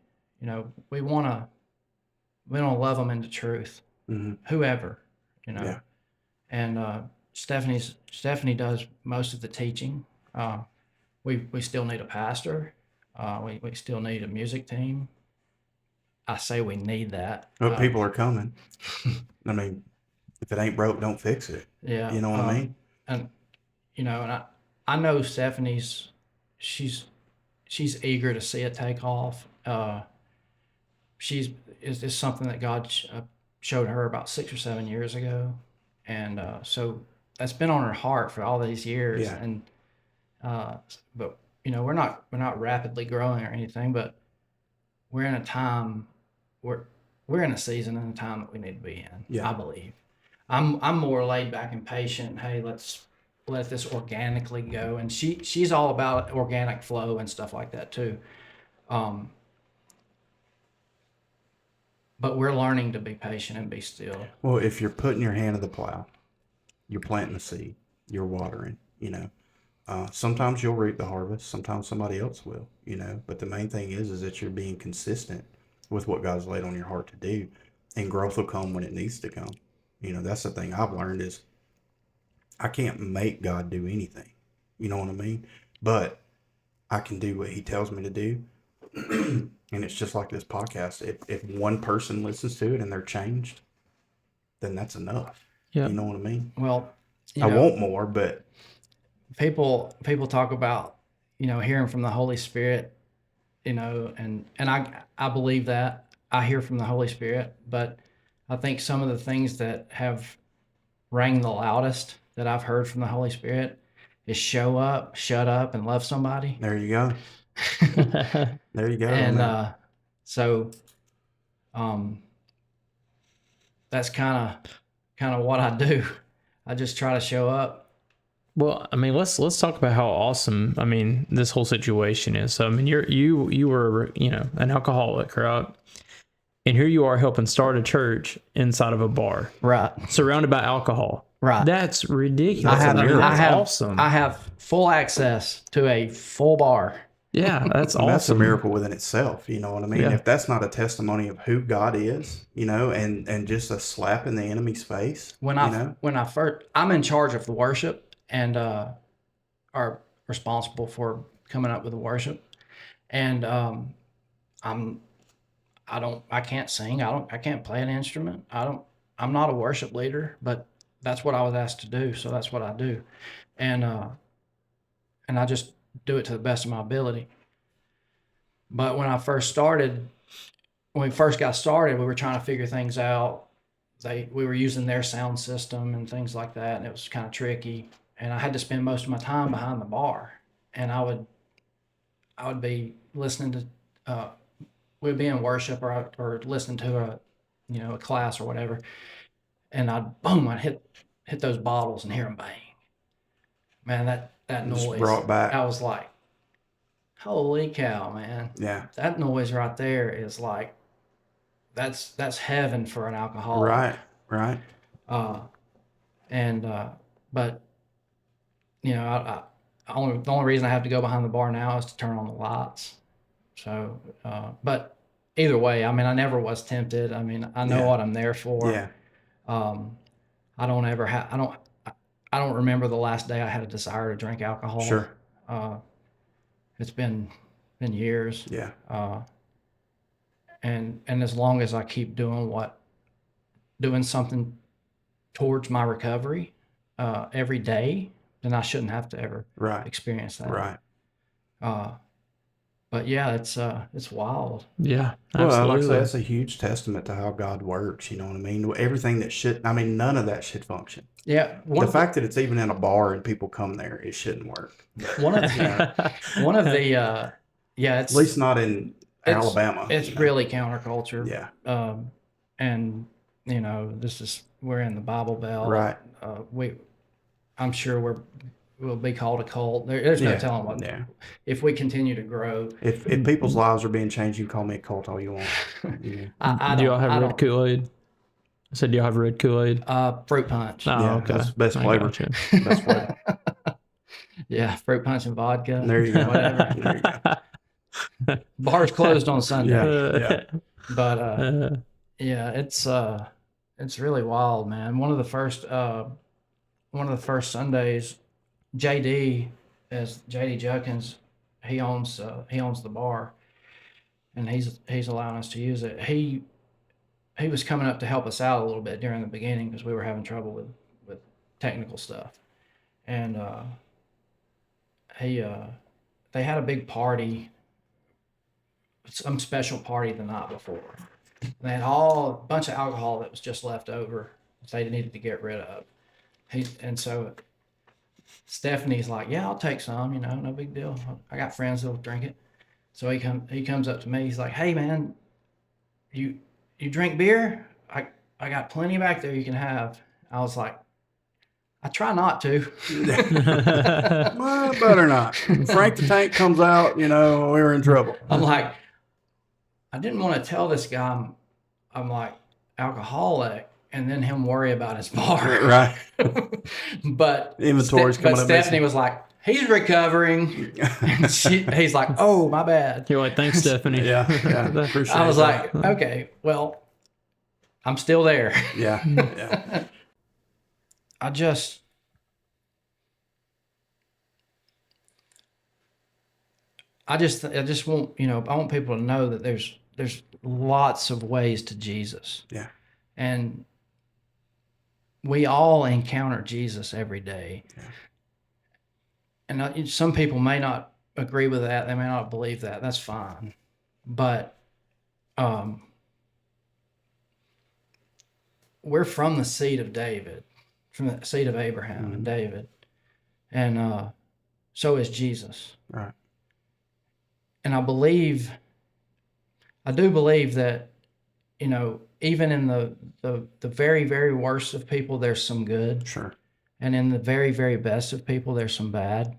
we want to love them into truth, Hmm. whoever, you know, Yeah. and Stephanie does most of the teaching. Uh, we still need a pastor. We still need a music team. I say we need that. But people are coming. I mean, if it ain't broke, don't fix it. Yeah. You know what I mean? And and I know she's she's eager to see it take off. She's is something that God showed her about 6 or 7 years ago, and so that's been on her heart for all these years. Yeah. And uh, but we're not rapidly growing or anything, but we're in a time we're we're in a season and a time that we need to be in. Yeah. I believe. I'm more laid back and patient. Hey, let's let this organically go. And she's all about organic flow and stuff like that too. Um, but we're learning to be patient and be still. Well, if you're putting your hand to the plow, you're planting the seed, you're watering, sometimes you'll reap the harvest, sometimes somebody else will, but the main thing is that you're being consistent with what God's laid on your heart to do, and growth will come when it needs to come. That's the thing I've learned is I can't make God do anything. You know what I mean? But I can do what he tells me to do. And it's just like this podcast. If one person listens to it and they're changed, then that's enough. Yeah. You know what I mean? Well, I want more, but people talk about hearing from the Holy Spirit, and I believe that I hear from the Holy Spirit, but I think some of the things that have rang the loudest that I've heard from the Holy Spirit is show up, shut up, and love somebody. there you go. There you go. And man. so that's kind of what I do. I just try to show up. Well, I mean, let's talk about how awesome, I mean, this whole situation is. So, I mean, you were, an alcoholic, right? And here you are helping start a church inside of a bar, Right. surrounded by alcohol. Right. That's ridiculous. That's awesome. I have full access to a full bar. Yeah, that's And awesome. that's a miracle within itself. You know what I mean? Yeah. If that's not a testimony of who God is, and just a slap in the enemy's face, When I first, I'm in charge of the worship and are responsible for coming up with the worship. And I can't sing. I can't play an instrument. I'm not a worship leader, but that's what I was asked to do. So that's what I do. And I just do it to the best of my ability. But when we first got started, we were trying to figure things out. We were using their sound system and things like that, and it was kind of tricky. And I had to spend most of my time behind the bar, and I would be listening to we'd be in worship or listening to a class or whatever, and I'd hit those bottles and hear them bang. Man, that just noise brought back. I was like, holy cow, man. Yeah. That noise right there is like, that's heaven for an alcoholic. Right. Right. But you know, the only reason I have to go behind the bar now is to turn on the lights. So, but either way, I mean, I never was tempted. I mean, I know what I'm there for. Yeah. I don't ever have, I don't remember the last day I had a desire to drink alcohol. Sure. It's been years. Yeah. And as long as I keep doing something towards my recovery, every day, then I shouldn't have to ever Right. experience that. Right. But yeah, it's wild. Yeah, Well, like I absolutely. say, that's a huge testament to how God works. You know what I mean? Everything that should, I mean, none of that should function. Yeah. The fact that it's even in a bar and people come there, it shouldn't work. One of the yeah, it's At least not in Alabama. It's really counterculture. Yeah. And you know, we're in the Bible Belt. Right. I'm sure we'll be called a cult. There's no telling what. Yeah. If we continue to grow. If people's lives are being changed, you can call me a cult all you want. Yeah. Do y'all have red Kool-Aid? I said, do y'all have red Kool-Aid? Fruit punch. Oh, Yeah, okay. that's best I flavor. gotcha. Best flavor. Yeah, fruit punch and vodka. There you go. Whatever. There you go. Bar's closed on Sunday. Yeah. But yeah, it's really wild, man. One of the first Sundays, JD Judkins, he owns the bar, and he's allowing us to use it. He was coming up to help us out a little bit during the beginning because we were having trouble with technical stuff, and they had a big party, some special party the night before. They had a bunch of alcohol that was just left over, so they needed to get rid of. And so Stephanie's like, yeah, I'll take some, you know, no big deal. I got friends that'll drink it. So he comes up to me. He's like, hey man, you drink beer? I got plenty back there you can have. I was like, I try not to. Well, better not. Frank the Tank comes out, you know, we're in trouble. I'm like, I didn't want to tell this guy I'm like alcoholic and then him worry about his bar. Right. But Inventory's coming up. Stephanie was like, he's recovering. And he's like, oh, my bad. You're like, thanks, Stephanie. Yeah. Appreciate I was that. like, okay, well, I'm still there. Yeah. I just want, you know, I want people to know that there's lots of ways to Jesus. Yeah. And we all encounter Jesus every day. Yeah. And some people may not agree with that. They may not believe that. That's fine. But we're from the seed of David, from the seed of Abraham and David. And so is Jesus. Right. And I do believe that, you know, even in the very, very worst of people, there's some good. Sure. And in the very, very best of people, there's some bad.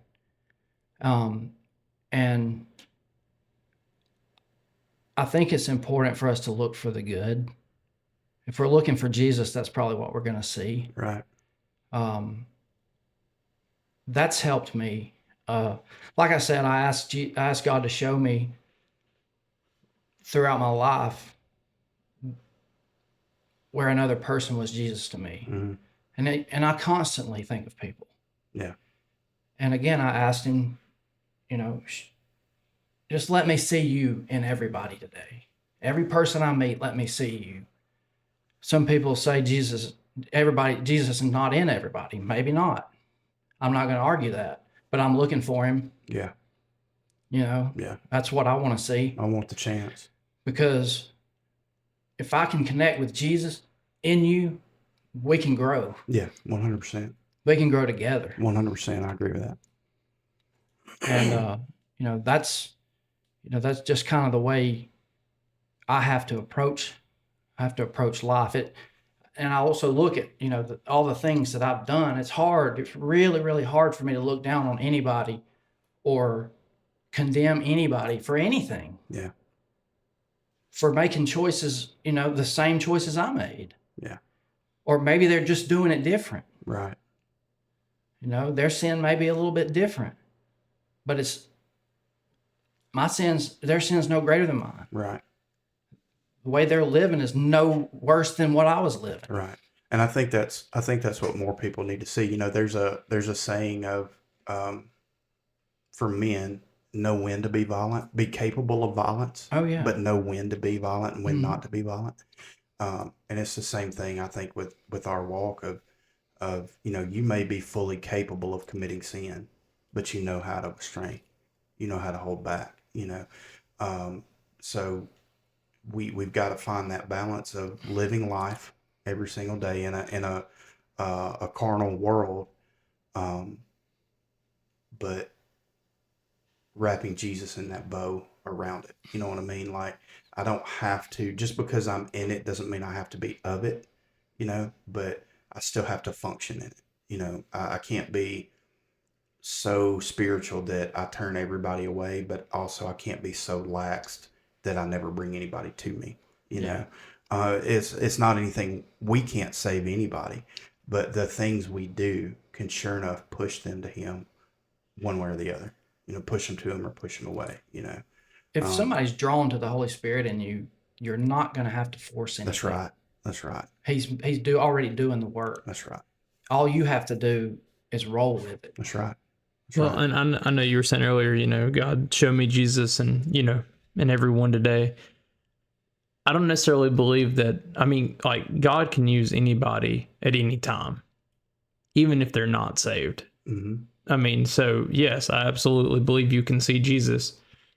And I think it's important for us to look for the good. If we're looking for Jesus, that's probably what we're going to see. Right. That's helped me. Like I said, I asked God to show me throughout my life where another person was Jesus to me. Mm-hmm. And I constantly think of people. Yeah. And again, I asked him, you know, just let me see you in everybody today. Every person I meet, let me see you. Some people say Jesus is not in everybody. Maybe not. I'm not going to argue that, but I'm looking for him. Yeah. You know, Yeah. That's what I want to see. I want the chance. Because if I can connect with Jesus in you, we can grow. Yeah. 100%. We can grow together. 100%. I agree with that. And, you know, that's just kind of the way I have to approach life. And I also look at, you know, all the things that I've done. It's hard. It's really, really hard for me to look down on anybody or condemn anybody for anything. Yeah. For making choices, the same choices I made. Yeah. Or maybe they're just doing it different. Right. Their sin may be a little bit different, but their sin's no greater than mine. Right. The way they're living is no worse than what I was living. Right. And I think that's what more people need to see. There's a saying of, for men, know when to be violent, be capable of violence. Oh yeah. But know when to be violent and when not to be violent. And it's the same thing, I think, with our walk of you may be fully capable of committing sin, but you know how to restrain, you know how to hold back, so we've got to find that balance of living life every single day in a carnal world, but wrapping Jesus in that bow around it. You know what I mean? Like, I don't have to, just because I'm in it doesn't mean I have to be of it, but I still have to function in it. I can't be so spiritual that I turn everybody away, but also I can't be so laxed that I never bring anybody to me. It's not anything, we can't save anybody, but the things we do can sure enough push them to him one way or the other. Push them to him or push them away. If somebody's drawn to the Holy Spirit in you, you're not going to have to force anything. That's right. That's right. He's already doing the work. That's right. All you have to do is roll with it. That's right. That's well, right. and I know you were saying earlier, God showed me Jesus and, and everyone today. I don't necessarily believe that. I mean, like, God can use anybody at any time, even if they're not saved. Mm-hmm. I mean, so yes, I absolutely believe you can see Jesus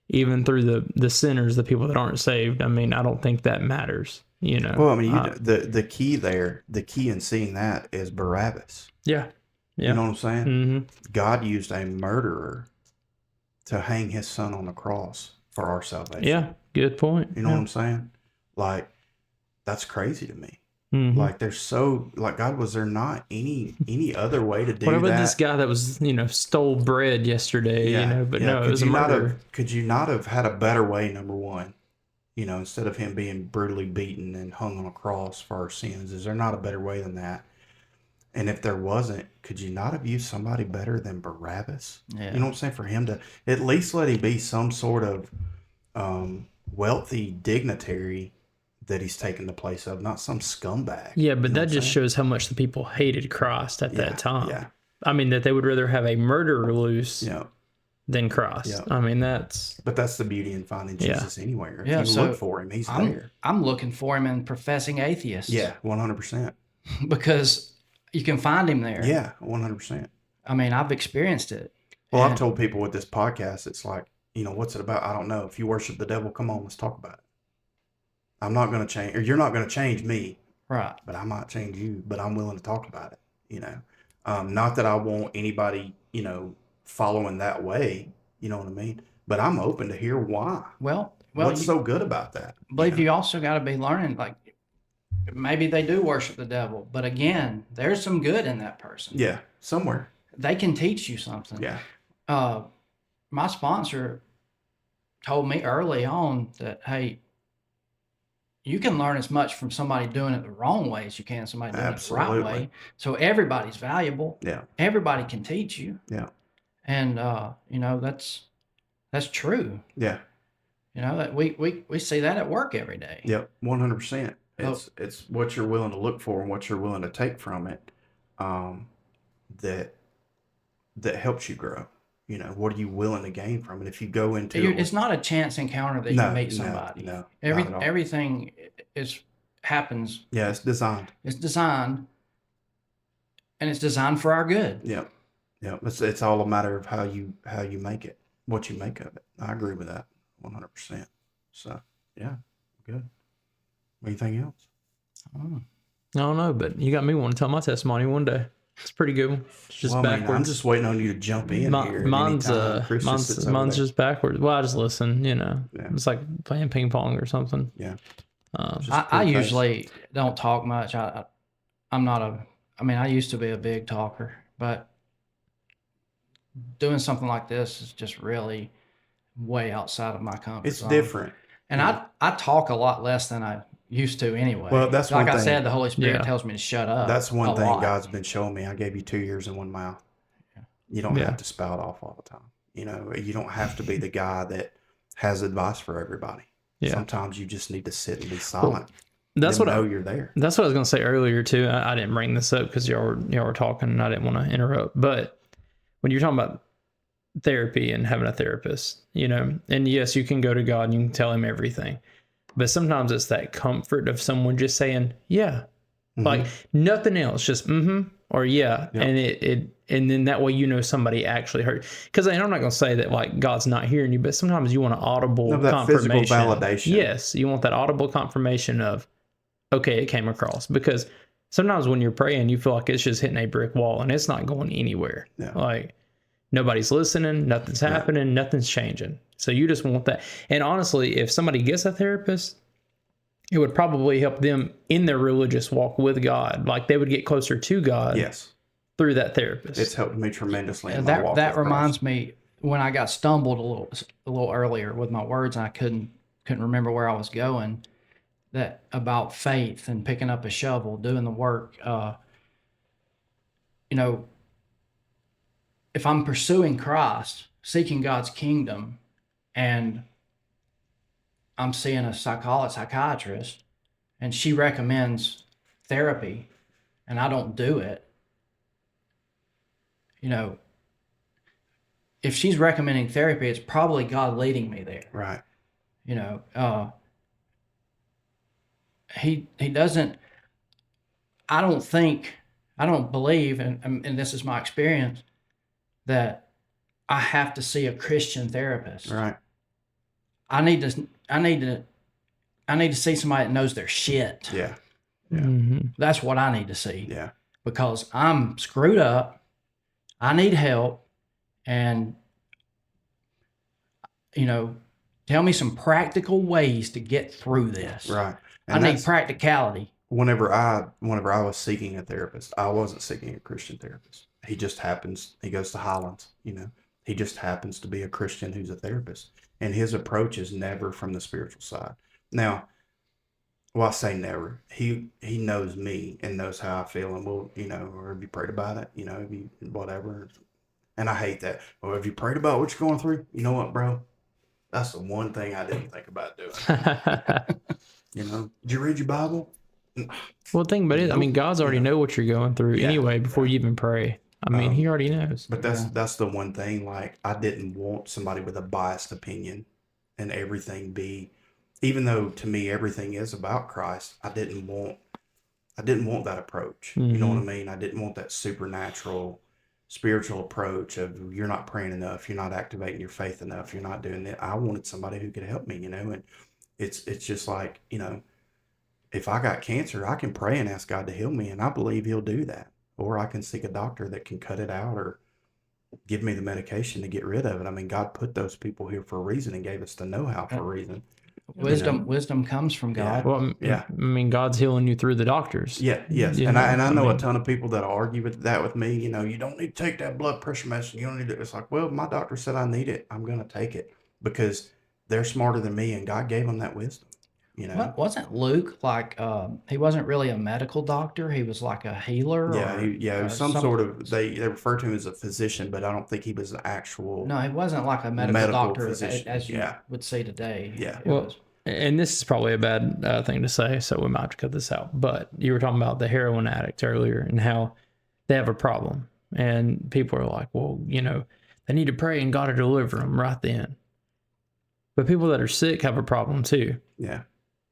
even through the sinners, the people that aren't saved. I mean, I don't think that matters, Well, I mean, the key there, the key in seeing that is Barabbas. Yeah. Yeah. You know what I'm saying? Mm-hmm. God used a murderer to hang his son on the cross for our salvation. Yeah. Good point. You know what I'm saying? Like, that's crazy to me. Mm-hmm. Like, God, was there not any other way to do what about that? this guy that was, stole bread yesterday, but no, it was a murder. Could you not have had a better way, number one? Instead of him being brutally beaten and hung on a cross for our sins, is there not a better way than that? And if there wasn't, could you not have used somebody better than Barabbas? Yeah. You know what I'm saying? For him to at least let him be some sort of wealthy dignitary that he's taken the place of, not some scumbag. Yeah, but that just shows how much the people hated Christ at that time. Yeah. I mean, that they would rather have a murderer loose than Christ. Yeah. I mean, But that's the beauty in finding Jesus anywhere. If you look for him, he's there. I'm looking for him in professing atheists. Yeah, 100%. Because you can find him there. Yeah, 100%. I mean, I've experienced it. Well, I've told people with this podcast, it's like, what's it about? I don't know. If you worship the devil, come on, let's talk about it. I'm not going to change, or you're not going to change me. Right. But I might change you, but I'm willing to talk about it, Not that I want anybody, following that way, you know what I mean? But I'm open to hear why. Well, what's so good about that? I believe you also got to be learning, like, maybe they do worship the devil, but again, there's some good in that person. Yeah, somewhere. They can teach you something. Yeah. My sponsor told me early on that, hey, you can learn as much from somebody doing it the wrong way as you can somebody doing it the right way. So everybody's valuable. Yeah. Everybody can teach you. Yeah. And that's true. Yeah. That we see that at work every day. Yep, 100%. It's what you're willing to look for and what you're willing to take from it, that helps you grow. What are you willing to gain from it? If you go into it's not a chance encounter that you meet somebody. No, everything happens. Yeah, it's designed. It's designed, and it's designed for our good. Yeah, yeah. It's all a matter of how you make it, what you make of it. I agree with that 100%. So yeah, good. Anything else? I don't know, but you got me wanting to tell my testimony one day. It's pretty good. It's just backwards. I'm just waiting on you to jump in here. Mine's just backwards. Well, I just listen. Yeah. It's like playing ping pong or something. Yeah. I usually don't talk much. I used to be a big talker, but doing something like this is just really way outside of my comfort It's zone. different. And I talk a lot less than I used to anyway. Well, that's like one I thing. said, the Holy Spirit Yeah. tells me to shut up. That's one a thing lot. God's been showing me. I gave you 2 ears and 1 mouth. You don't Yeah. have to spout off all the time. You know, you don't have to be the guy that has advice for everybody. Yeah. Sometimes you just need to sit and be silent. That's what you're there. That's what I was going to say earlier too. I didn't bring this up because y'all were talking and I didn't want to interrupt. But when you're talking about therapy and having a therapist, you know, and yes, you can go to God and you can tell him everything. But sometimes it's that comfort of someone just saying, yeah, like nothing else, just or yeah. And and then that way, you know, somebody actually heard. Because I'm not going to say that like God's not hearing you, but sometimes you want an audible that physical confirmation. validation. Yes, you want that audible confirmation of, okay, it came across. Because sometimes when you're praying, you feel like it's just hitting a brick wall and it's not going anywhere. Yeah. Like nobody's listening, nothing's happening, nothing's changing. So you just want that. And honestly, if somebody gets a therapist, it would probably help them in their religious walk with God. Like they would get closer to God. Yes. Through that therapist. It's helped me tremendously in my walk That with reminds Christ. me when I got stumbled a little earlier with my words and I couldn't remember where I was going. That about faith and picking up a shovel, doing the work. You know, if I'm pursuing Christ, seeking God's kingdom, and I'm seeing a psychiatrist, and she recommends therapy, and I don't do it, you know, if she's recommending therapy, it's probably God leading me there. Right. You know, he doesn't, I don't believe, and this is my experience, that I have to see a Christian therapist. Right. I need to see somebody that knows their shit. Yeah. That's what I need to see. Yeah. Because I'm screwed up. I need help. And, you know, tell me some practical ways to get through this. Right. I need practicality. Whenever I was seeking a therapist, I wasn't seeking a Christian therapist. He just happens, he goes to Highlands, you know, he just happens to be a Christian who's a therapist. And his approach is never from the spiritual side. Now, well, I say never. He knows me and knows how I feel, and will, you know, or have you prayed about it? You know, have you whatever. And I hate that. Or have you prayed about what you're going through? You know what, bro? That's the one thing I didn't think about doing. You know, did you read your Bible? Well, the thing about it, I mean, God's already know what you're going through anyway before you even pray. I mean, he already knows. But that's the one thing. Like, I didn't want somebody with a biased opinion and everything be, even though to me everything is about Christ. I didn't want that approach. You know what I mean? I didn't want that supernatural, spiritual approach of you're not praying enough, you're not activating your faith enough, you're not doing it. I wanted somebody who could help me, you know. And it's just like, you know, if I got cancer, I can pray and ask God to heal me, and I believe He'll do that. Or I can seek a doctor that can cut it out or give me the medication to get rid of it. I mean, God put those people here for a reason and gave us the know-how for a reason. Wisdom comes from God. Well, I mean, God's healing you through the doctors. Yeah, yes. And I know a ton of people that argue with me. You know, you don't need to take that blood pressure medicine. You don't need to. It's like, well, my doctor said I need it. I'm going to take it because they're smarter than me, and God gave them that wisdom. You know, wasn't Luke like he wasn't really a medical doctor? He was like a healer. Yeah, he was some sort of. They refer to him as a physician, but I don't think he was an actual. No, he wasn't like a medical doctor physician. as you would see today. Yeah. Well, and this is probably a bad thing to say, so we might have to cut this out. But you were talking about the heroin addict earlier and how they have a problem, and people are like, well, you know, they need to pray and God will deliver them right then. But people that are sick have a problem too. Yeah.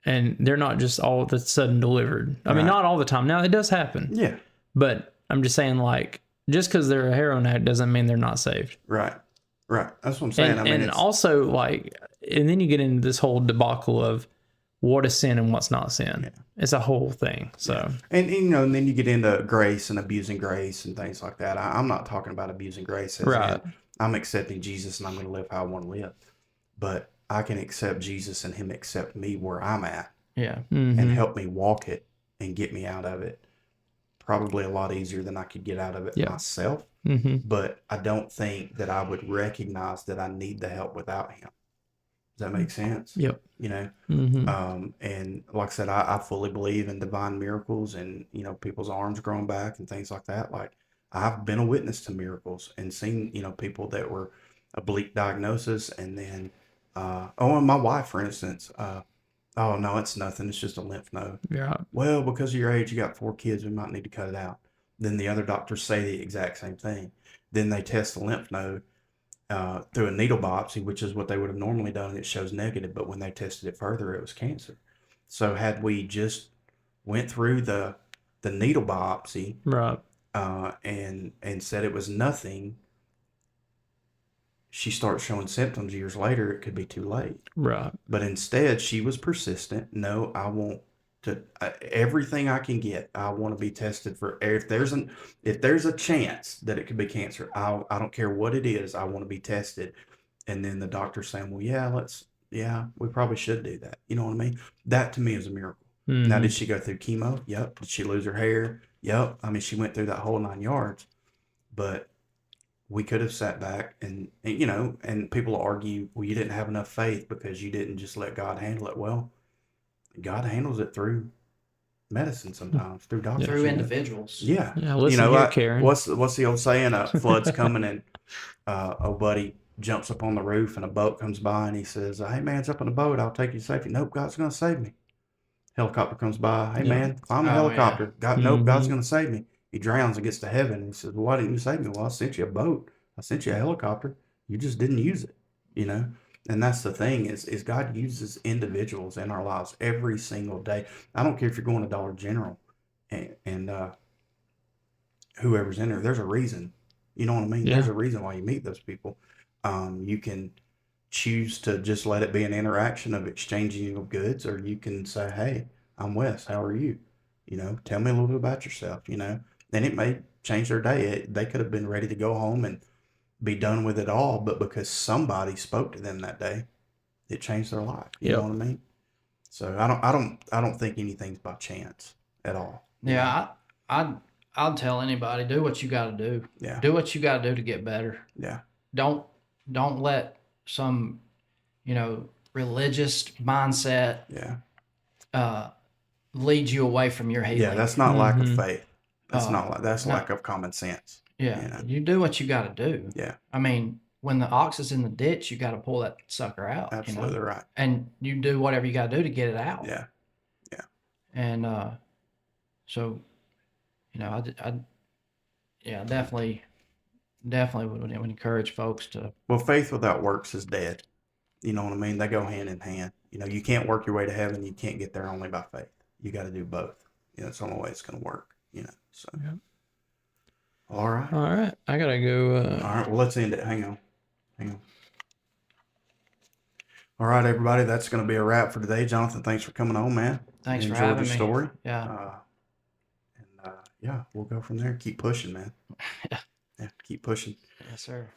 And they're not just all of a sudden delivered. I mean, not all the time. Now, it does happen. Yeah. But I'm just saying, like, just because they're a heroin addict doesn't mean they're not saved. Right. Right. That's what I'm saying. And also, like, and then you get into this whole debacle of what is sin and what's not sin. Yeah. It's a whole thing. So, and you know, and then you get into grace and abusing grace and things like that. I'm not talking about abusing grace. I'm accepting Jesus and I'm going to live how I want to live. But I can accept Jesus and Him accept me where I'm at. Yeah. And help me walk it and get me out of it. probably a lot easier than I could get out of it myself. Mm-hmm. But I don't think that I would recognize that I need the help without him. Does that make sense? Yep. You know, Mm-hmm. and like I said, I fully believe in divine miracles and, you know, people's arms growing back and things like that. Like, I've been a witness to miracles and seen, you know, people that were a bleak diagnosis and then, and my wife, for instance, oh no, it's nothing. It's just a lymph node. Yeah. Well, because of your age, you got 4 kids, we might need to cut it out. Then the other doctors say the exact same thing. Then they test the lymph node through a needle biopsy, which is what they would have normally done, and it shows negative. But when they tested it further, it was cancer. So had we just went through the needle biopsy Right. and said it was nothing, she starts showing symptoms years later, it could be too late. Right. But instead, she was persistent. No, I want to everything I can get. I want to be tested for if there's a chance that it could be cancer. I don't care what it is. I want to be tested. And then the doctor's saying, well, yeah, we probably should do that. You know what I mean? That to me is a miracle. Mm-hmm. Now, did she go through chemo? Yep. Did she lose her hair? Yep. I mean, she went through that whole 9 yards. But we could have sat back and you know, and people argue, well, you didn't have enough faith because you didn't just let God handle it. Well, God handles it through medicine sometimes, through doctors. Through individuals. Yeah. Yeah. Listen, here, Karen. What's the old saying? Flood's coming and old buddy jumps up on the roof and a boat comes by and he says, hey man, jump in a boat, I'll take you to safety. Nope, God's gonna save me. Helicopter comes by, hey man, climb a helicopter. Yeah. Nope, God's gonna save me. He drowns and gets to heaven and he says, well, why didn't you save me? Well, I sent you a boat, I sent you a helicopter, you just didn't use it, you know. And that's the thing is God uses individuals in our lives every single day. I don't care if you're going to Dollar General and whoever's in there's a reason. You know what I mean? Yeah. There's a reason why you meet those people. You can choose to just let it be an interaction of exchanging of goods, or you can say, hey, I'm Wes, how are you? You know, tell me a little bit about yourself, you know, and it may change their day. They could have been ready to go home and be done with it all, but because somebody spoke to them that day, it changed their life. You know what I mean? So I don't think anything's by chance at all. Yeah, I'd tell anybody, do what you got to do. Yeah. Do what you got to do to get better. Yeah. Don't let some, you know, religious mindset lead you away from your healing. Yeah, that's not lack of faith. That's that's lack of common sense. Yeah, you do what you got to do. Yeah. I mean, when the ox is in the ditch, you got to pull that sucker out. Absolutely right. And you do whatever you got to do to get it out. Yeah. Yeah. And so, you know, I definitely would encourage folks to. Well, faith without works is dead. You know what I mean? They go hand in hand. You know, you can't work your way to heaven. You can't get there only by faith. You got to do both. You know, it's the only way it's going to work. You know, so. Yeah. All right. I gotta go. All right. Well, let's end it. Hang on. All right, everybody. That's going to be a wrap for today. Jonathan, thanks for coming on, man. Thanks for having me. Enjoyed your story. Yeah. Yeah, we'll go from there. Keep pushing, man. Yeah, keep pushing. Yes, sir.